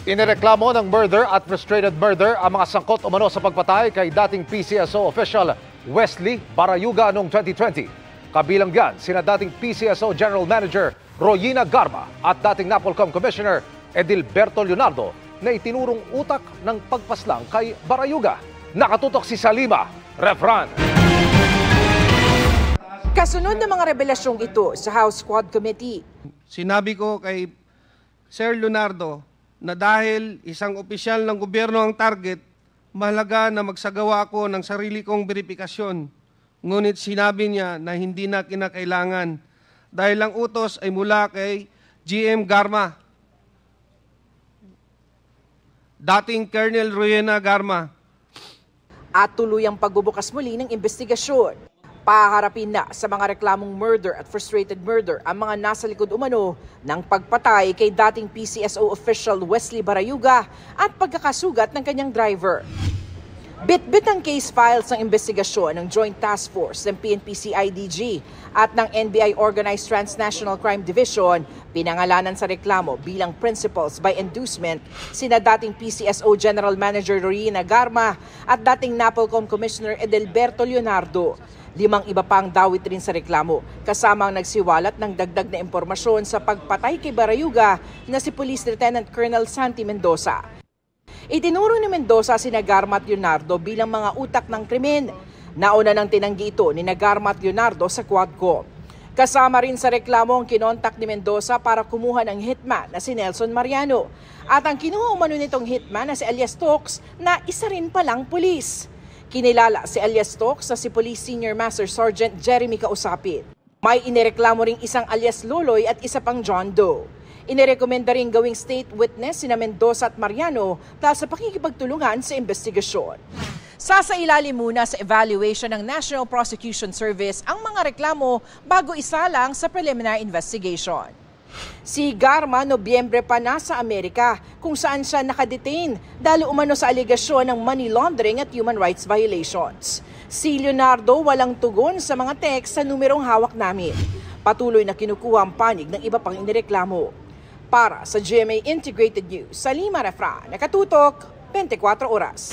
Inireklamo ng murder at frustrated murder ang mga sangkot umano sa pagpatay kay dating PCSO official Wesley Barayuga noong 2020. Kabilang yan sina dating PCSO General Manager Royina Garma at dating NAPOLCOM Commissioner Edilberto Leonardo na itinurong utak ng pagpaslang kay Barayuga. Nakatutok si Salima Refran. Kasunod ng mga revelasyong ito sa House Quad Committee. Sinabi ko kay Sir Leonardo na dahil isang opisyal ng gobyerno ang target, mahalaga na magsagawa ako ng sarili kong verifikasyon. Ngunit sinabi niya na hindi na kinakailangan dahil ang utos ay mula kay GM Garma, dating Colonel Royina Garma. At tuluyang pagbubukas muli ng investigasyon. Paharapin na sa mga reklamong murder at frustrated murder ang mga nasa likod umano ng pagpatay kay dating PCSO official Wesley Barayuga at pagkakasugat ng kanyang driver. Bit-bit ang case files ng investigasyon ng Joint Task Force ng PNP-CIDG at ng NBI Organized Transnational Crime Division, pinangalanan sa reklamo bilang principals by inducement sina dating PCSO General Manager Royina Garma at dating NAPOLCOM Commissioner Edilberto Leonardo. 5 iba pang dawit rin sa reklamo, kasama ang nagsiwalat ng dagdag na impormasyon sa pagpatay kay Barayuga na si Police Lieutenant Colonel Santi Mendoza. Itinuro ni Mendoza si Garma at Leonardo bilang mga utak ng krimen. Nauna nang tinanggi ito ni Garma at Leonardo sa Quadcom. Kasama rin sa reklamo ang kinontak ni Mendoza para kumuha ng hitman na si Nelson Mariano. At ang kinuha umano nitong hitman na si Elias Stokes na isa rin palang pulis. Kinilala si Elias Stokes na si Police Senior Master Sergeant Jeremy Kausapin. May inireklamo ring isang alias Loloy at isa pang John Doe. Inirekomenda rin gawing state witness sina Mendoza at Mariano dahil sa pakikipagtulungan sa investigasyon. Sasailalim muna sa evaluation ng National Prosecution Service ang mga reklamo bago isalang sa preliminary investigation. Si Garma, Nobyembre pa nasa Amerika kung saan siya nakadetain dahil umano sa aligasyon ng money laundering at human rights violations. Si Leonardo walang tugon sa mga text sa numerong hawak namin. Patuloy na kinukuha ang panig ng iba pang inireklamo. Para sa GMA Integrated News, Salima Refran, nakatutok 24 oras.